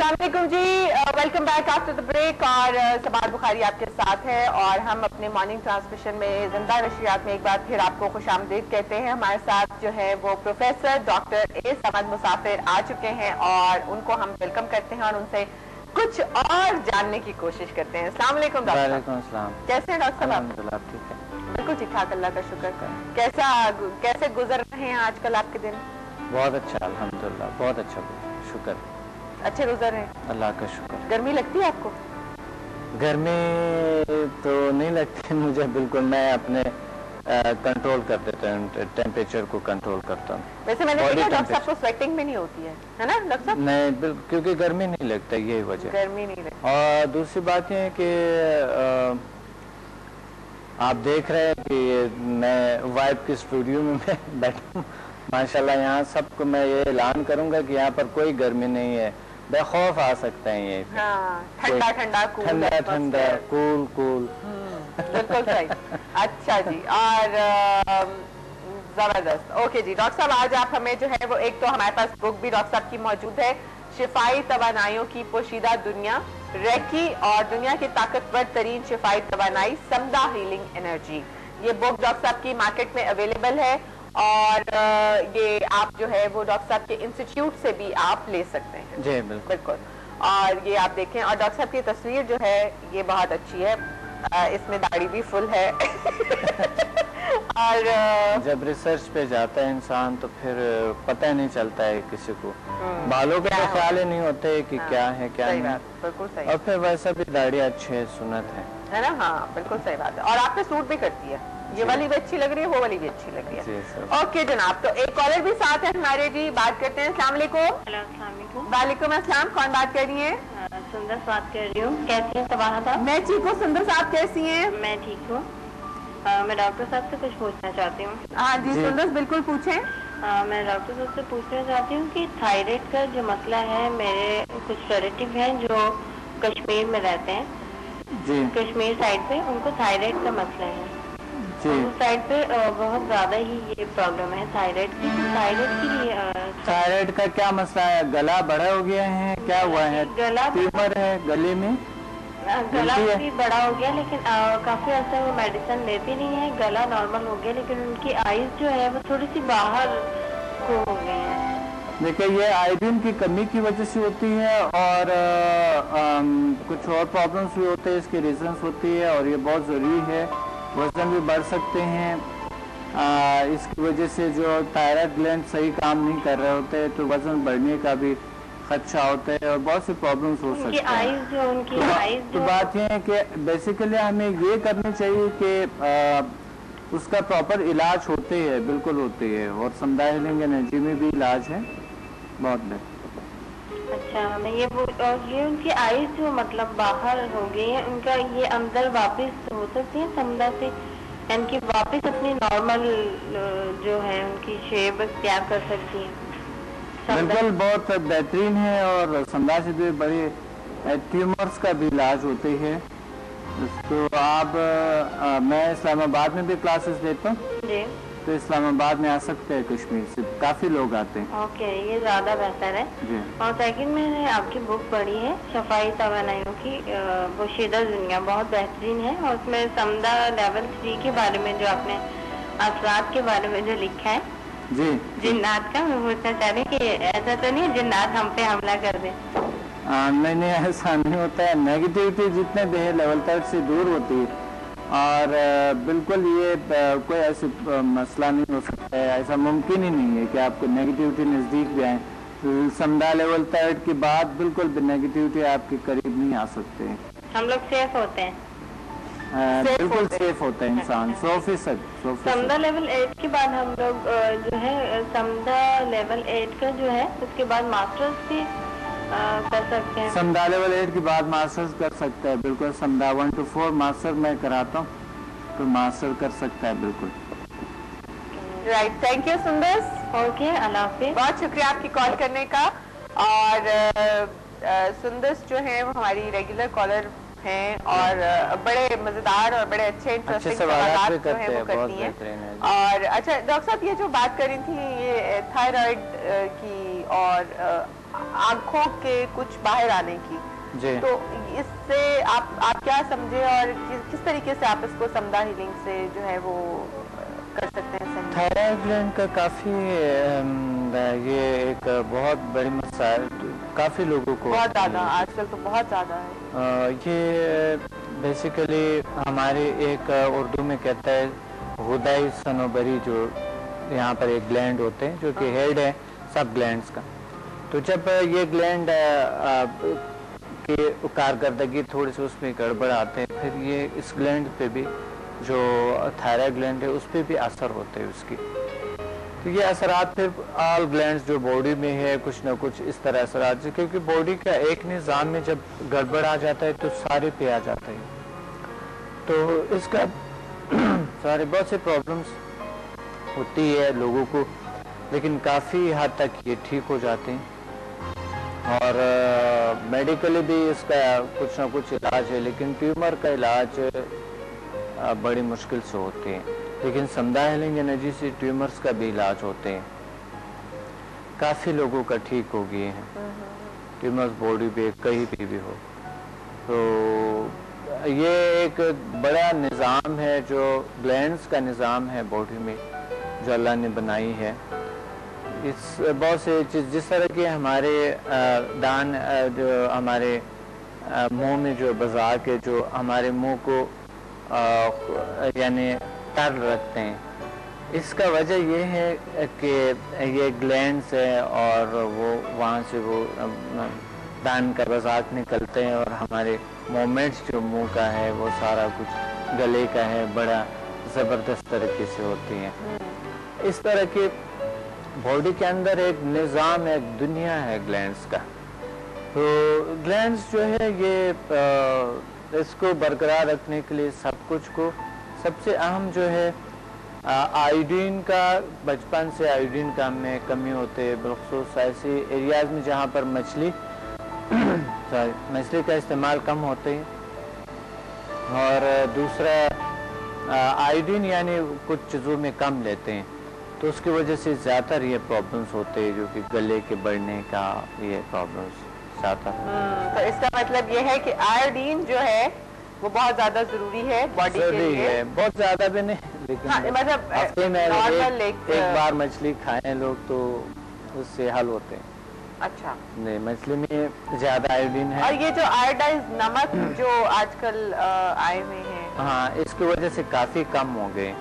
अस्सलाम वालेकुम जी, welcome back after the break. और सबात बुखारी आपके साथ है और हम अपने मॉर्निंग ट्रांसमिशन में जिंदा नशियात में एक बार फिर आपको खुशामदीद कहते हैं। हमारे साथ जो है वो प्रोफेसर डॉक्टर ए समद मुसाफिर आ चुके हैं और उनको हम वेलकम करते हैं और उनसे कुछ और जानने की कोशिश करते हैं। अस्सलाम वालेकुम डॉक्टर। वालेकुम अस्सलाम। कैसे हैं डॉक्टर साहब? अल्हम्दुलिल्लाह ठीक है, बिल्कुल ठीक ठाक, अल्लाह का शुक्र। कैसे गुजर रहे हैं आजकल आपके दिन? बहुत अच्छा अल्हम्दुलिल्लाह, बहुत अच्छा, शुक्र, अच्छे गुजर रहे हैं, अल्लाह का शुक्र। गर्मी लगती है आपको? गर्मी तो नहीं लगती मुझे बिल्कुल, मैं अपने कंट्रोल कर देता हूँ, टेम्परेचर को कंट्रोल करता हूँ। वैसे मैंने देखा डॉक्टर साहब को स्वेटिंग भी नहीं होती है ना डॉक्टर साहब? नहीं बिल्कुल, क्योंकि गर्मी नहीं लगता, यही वजह। गर्मी नहीं लगती। और दूसरी बात ये है कि आप देख रहे हैं कि मैं वाइफ के स्टूडियो में मैं बैठा हूँ माशाल्लाह। यहाँ सबको मैं ये ऐलान करूंगा कि यहाँ पर कोई गर्मी नहीं है, बेखौफ आ सकते हैं ये। हाँ, ठंडा ठंडा कूल, ठंडा ठंडा कूल कूल। बिल्कुल सही। अच्छा जी, और जबरदस्त। ओके जी डॉक्टर साहब, आज आप हमें जो है वो एक तो हमारे पास बुक भी डॉक्टर साहब की मौजूद है, शिफाई तवानाइयों की पोशीदा दुनिया, रेकी और दुनिया की ताकतवर तरीन शिफाई तवानाई, समदा हीलिंग एनर्जी। ये बुक डॉक्टर साहब की मार्केट में अवेलेबल है और ये आप जो है वो डॉक्टर साहब के इंस्टीट्यूट से भी आप ले सकते हैं। जी बिल्कुल। और ये आप देखें, और डॉक्टर साहब की तस्वीर जो है ये बहुत अच्छी है, इसमें दाढ़ी भी फुल है। और जब रिसर्च पे जाता है इंसान तो फिर पता नहीं चलता है किसी को, बालों के तो ख्याल ही नहीं होते कि क्या है क्या नहीं। बिल्कुल सही। और फिर वैसा भी दाढ़ी अच्छी है, सुन्नत है ना? हाँ बिल्कुल सही बात है। और आप पे सूट भी करती है, ये वाली भी अच्छी लग रही है, वो वाली भी अच्छी लग रही है। ओके जनाब, तो एक कॉलर भी साथ है हमारे जी, बात करते हैं। अस्सलाम वालेकुम। वालेकुम अस्सलाम, कौन बात कर रही है? सुंदर बात कर रही हूँ। कैसी है सबाहा साहब? मैं ठीक हूँ, सुंदर साहब कैसी हैं? मैं ठीक हूँ। मैं डॉक्टर साहब से कुछ पूछना चाहती हूँ। हाँ जी सुंदर, बिल्कुल पूछें। मैं डॉक्टर साहब से पूछना चाहती हूँ कि थायराइड का जो मसला है, मेरे कुछ रिलेटिव हैं जो कश्मीर में रहते हैं जी, कश्मीर साइड पे, उनको थायराइड का मसला है जी। उस साइड पे बहुत ज्यादा ही ये प्रॉब्लम है थायराइड की। थायराइड के लिए थायराइड का क्या मसला है? गला बड़ा हो गया है, क्या हुआ है? गला ट्यूमर है गले में? गला भी बड़ा हो गया, लेकिन काफी अर्सा वो मेडिसिन लेती नहीं है, गला नॉर्मल हो गया, लेकिन उनकी आईज जो है वो थोड़ी सी बाहर को हो गई है। देखिए ये आयोडीन की कमी की वजह से होती है और कुछ और प्रॉब्लम्स भी होते हैं, इसकी रीजंस होती है और ये बहुत ज़रूरी है। वजन भी बढ़ सकते हैं, इसकी वजह से जो थायराइड ग्लैंड सही काम नहीं कर रहे होते तो वजन बढ़ने का भी खदशा होता है और बहुत सी प्रॉब्लम्स हो सकती हैं। तो बात यह है कि बेसिकली हमें ये करनी चाहिए कि उसका प्रॉपर इलाज होते हैं, बिल्कुल होते हैं, और समदा हीलिंग एनर्जी में भी इलाज है बहुत बेहतर। अच्छा, मैं ये उनकी आईज जो मतलब बाहर हो गई है, उनका ये अंदर वापस हो सकती है समदा से, इनकी वापस अपनी नॉर्मल जो है उनकी शेप इख्तियार कर सकती है? बिल्कुल बहुत बेहतरीन है और समदा से भी बड़े ट्यूमर्स का भी इलाज होते हैं। तो आप मैं इस्लामाबाद में भी क्लासेस देता हूँ, तो इस्लामाबाद में आ सकते हैं, कश्मीर से काफी लोग आते हैं। ओके, ये ज्यादा बेहतर है जी। और सेकंड मैंने आपकी बुक पढ़ी है शिफाई तवानाइयों की पोशीदा दुनिया, बहुत बेहतरीन है, और उसमें समदा लेवल 3 के बारे में जो आपने असरात के बारे में जो लिखा है जी, जिन्नात का, मैं पूछना चाह रही हूँ कि ऐसा तो नहीं जिन्नात हम पे हमला कर दे? नहीं, ऐसा नहीं होता है। नेगेटिविटी जितने भी है लेवल 3 से दूर होती है और बिल्कुल ये कोई ऐसी मसला नहीं हो सकता है, ऐसा मुमकिन ही नहीं है कि आपको नेगेटिविटी नज़दीक भी आए। समदा लेवल 3 के बाद बिल्कुल भी नेगेटिविटी आपके करीब नहीं आ सकते हैं। हम लोग सेफ होते हैं? बिल्कुल सेफ होता है इंसान, 100%। समदा लेवल 8 के बाद हम लोग जो है समदा लेवल 8 का जो है उसके बाद मास्टर्स भी कर सकते हैं? समदा लेवल 8 के बाद मास्टर्स कर सकता है, बिल्कुल। समदा 1 to 4 मास्टर मैं कराता हूँ, तो मास्टर कर सकता है बिल्कुल। राइट, थैंक यू सुंदर। ओके, अल्लाह हाफिज़। बहुत शुक्रिया आपकी कॉल करने का। और सुंदर जो है वो हमारी रेगुलर कॉलर हैं और बड़े मजेदार और बड़े अच्छे इंटरेस्टिंग सवाल जो है वो करती हैं। और अच्छा डॉक्टर साहब, ये जो बात कर रही थी ये थायराइड की اور آنکھوں کے کچھ باہر آنے کی جی. تو اس سے آپ کیا سمجھے اور کس طریقے سے آپ اس کو سمدہ ہیلنگ سے جو ہے وہ کر سکتے ہیں؟ تھائرائڈ گلینڈ کا کافی یہ ایک بہت بڑی مسائل کافی لوگوں کو بہت زیادہ آج کل تو بہت زیادہ ہے. یہ بیسیکلی ہمارے ایک اردو میں کہتا ہے غدائی صنوبری، جو یہاں پر ایک گلینڈ ہوتے ہیں جو کہ ہیڈ ہے سب گلینڈز کا. تو جب یہ گلینڈ کی کارکردگی تھوڑی سی اس میں گڑبڑ آتے ہیں، پھر یہ اس گلینڈ پہ بھی جو تھائرائڈ گلینڈ ہے اس پہ بھی اثر ہوتے ہیں اس کی. تو یہ اثرات پھر آل گلینڈز جو باڈی میں ہے کچھ نہ کچھ اس طرح اثرات، کیونکہ باڈی کا ایک نظام میں جب گڑبڑ آ جاتا ہے تو سارے پہ آ جاتا ہے. تو اس کا سارے بہت سے پرابلمس ہوتی ہے لوگوں کو، لیکن کافی حد تک یہ ٹھیک ہو جاتے ہیں. اور میڈیکلی بھی اس کا کچھ نہ کچھ علاج ہے، لیکن ٹیومر کا علاج بڑی مشکل سے ہوتے ہیں. لیکن سمدہ ہیلنگ انرجی سے ٹیومرز کا بھی علاج ہوتے ہیں. کافی لوگوں کا ٹھیک ہو گئے ہیں ٹیومرز باڈی پہ کہیں بھی ہو. تو یہ ایک بڑا نظام ہے جو گلینڈز کا نظام ہے باڈی میں جو اللہ نے بنائی ہے. اس بہت سے چیز جس طرح کہ ہمارے دان جو ہمارے منہ میں جو بزا کے جو ہمارے منہ کو یعنی تر رکھتے ہیں، اس کا وجہ یہ ہے کہ یہ گلینڈز ہے اور وہ وہاں سے وہ دان کا بزاق نکلتے ہیں اور ہمارے مومنٹس جو منہ کا ہے وہ سارا کچھ گلے کا ہے بڑا زبردست طریقے سے ہوتی ہیں. اس طرح کے باڈی کے اندر ایک نظام ایک دنیا ہے گلینڈز کا. تو گلینڈز جو ہے یہ اس کو برقرار رکھنے کے لیے سب کچھ کو سب سے اہم جو ہے آئیڈین کا، بچپن سے آئیڈین کا میں کمی ہوتے ہے، بالخصوص ایسی ایریاز میں جہاں پر مچھلی کا استعمال کم ہوتے ہیں. اور دوسرا آئیڈین یعنی کچھ چیزوں میں کم لیتے ہیں، تو اس کی وجہ سے زیادہ تر یہ پرابلمس ہوتے ہیں جو کہ گلے کے بڑھنے کا یہ پرابلمس زیادہ. تو اس کا مطلب یہ ہے کہ آئیڈین جو ہے وہ بہت زیادہ ضروری ہے باڈی کے لیے. بہت زیادہ بھی نہیں، لیکن مطلب ہفتے میں ایک بار مچھلی کھائیں لوگ تو اس سے حل ہوتے ہیں. اچھا نہیں، مچھلی میں زیادہ آئیڈین ہے. اور یہ جو آئیڈائز نمک جو آج کل آئے ہوئے ہیں، ہاں اس کی وجہ سے کافی کم ہو گئے.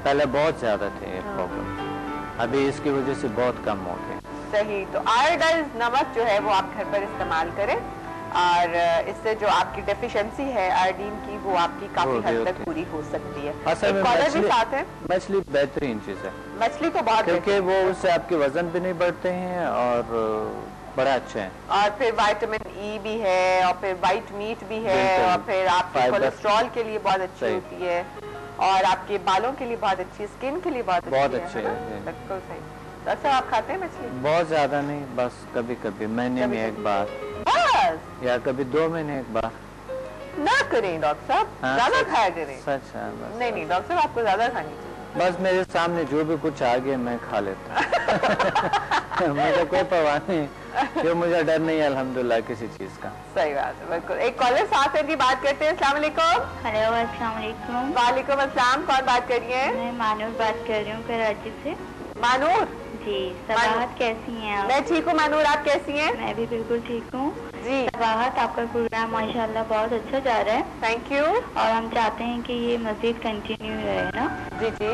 پہلے بہت زیادہ تھے یہ پرابلم، ابھی اس کی وجہ سے بہت کم ہو گئے. صحیح. تو آئیڈائز نمک جو ہے وہ آپ گھر پر استعمال کریں اور اس سے جو آپ کی ڈیفیشنسی ہے آئیڈین کی وہ آپ کی کافی حد تک پوری ہو سکتی ہے. اصل میں مچھلی بہترین چیز ہے. مچھلی تو بہت، کیونکہ وہ اس سے آپ کے وزن بھی نہیں بڑھتے ہیں اور بڑا اچھا ہے. اور پھر وائٹامن ای بھی ہے اور پھر وائٹ میٹ بھی ہے اور پھر آپ کے کولیسٹرول کے لیے بہت اچھی ہوتی ہے اور آپ کے بالوں کے لیے بہت اچھی، اسکن کے لیے بہت اچھی ہے. بالکل صحیح. ڈاکٹر صاحب آپ کھاتے ہیں مچھلی؟ بہت زیادہ نہیں، بس کبھی کبھی مہینے میں ایک بار بس، یا کبھی 2 مہینے ایک بار. نہ کریں ڈاکٹر صاحب، زیادہ کھایا کریں. سچ ہے. نہیں ڈاکٹر صاحب آپ کو زیادہ کھانی چاہیے. بس میرے سامنے جو بھی کچھ آ گیا میں کھا لیتا ہوں. مجھے کوئی پرواہ نہیں، جو مجھے ڈر نہیں ہے الحمدللہ کسی چیز کا. صحیح بات ہے، بالکل. ایک کالر ساتھ ہے جی، بات کرتے ہیں. السلام علیکم. ہیلو السلام علیکم. وعلیکم السلام. کون بات کر رہی ہیں؟ میں مانور بات کر رہی ہوں کراچی سے. مانور جی. صباحت کیسی ہیں آپ؟ میں ٹھیک ہوں مانور، آپ کیسی ہیں؟ میں بھی بالکل ٹھیک ہوں جی. صباحت آپ کا پروگرام ماشاءاللہ بہت اچھا جا رہا ہے. Thank you. اور ہم چاہتے ہیں کہ یہ مزید کنٹینیو رہے نا. جی جی.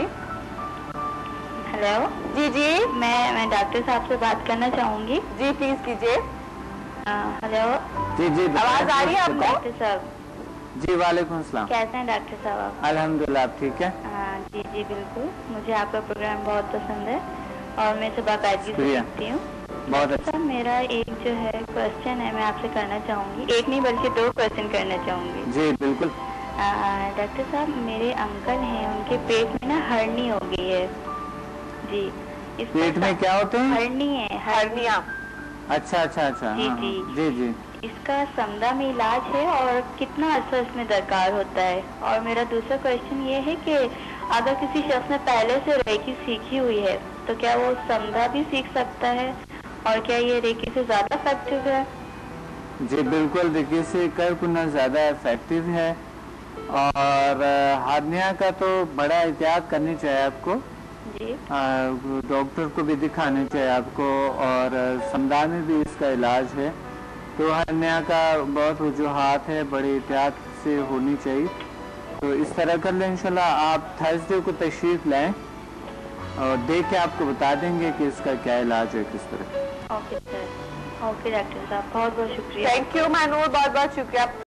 ہیلو. جی جی. میں ڈاکٹر صاحب سے بات کرنا چاہوں گی. جی پلیز کیجیے. ہیلو. جی جی آواز آ رہی ہے آپ کو؟ ڈاکٹر صاحب جی وعلیکم السلام. کیسے ہیں ڈاکٹر صاحب؟ الحمدللہ آپ ٹھیک ہے؟ جی جی بالکل. مجھے آپ کا پروگرام بہت پسند ہے اور میں سے باقاعدگی سے سنتی ہوں. بہت اچھا. میرا ایک جو ہے کوشچن ہے میں آپ سے کرنا چاہوں گی. ایک نہیں بلکہ 2 کوشچن کرنا چاہوں گی. جی بالکل. ڈاکٹر صاحب میرے انکل ہیں، ان کے پیٹ میں نا ہرنی ہو گئی ہے. جی. پیٹ میں کیا ہوتے ہیں؟ ہرنی ہے. ہرنیا. اچھا اچھا اچھا. جی جی جی جی. اس کا سمدہ میں علاج ہے اور کتنا عرصہ اس میں درکار ہوتا ہے؟ اور میرا دوسرا کوشچن یہ ہے کہ اگر کسی شخص نے پہلے سے ریکی سیکھی ہوئی ہے تو کیا وہ سمدہ بھی سیکھ سکتا ہے؟ اور کیا یہ ریکی سے زیادہ افیکٹو ہے؟ جی بالکل، ریکی سے کرب کرنا زیادہ افیکٹو ہے، اور ہارنیا کا تو بڑا احتیاط کرنی چاہیے آپ کو، جی ڈاکٹر کو بھی دکھانا چاہیے آپ کو، اور سمدھا میں بھی اس کا علاج ہے۔ تو ہارنیا کا بہت وجوہات ہے، بڑی احتیاط سے ہونی چاہیے، تو اس طرح کر لیں انشاءاللہ۔ آپ تھرسڈے کو تشریف لائیں اور دیکھ کے آپ کو بتا دیں گے کہ اس کا کیا علاج ہے، کس طرح۔ اوکے سر، اوکے ڈاکٹر صاحب، بہت بہت شکریہ۔ تھینک یو مانور، بہت بہت شکریہ۔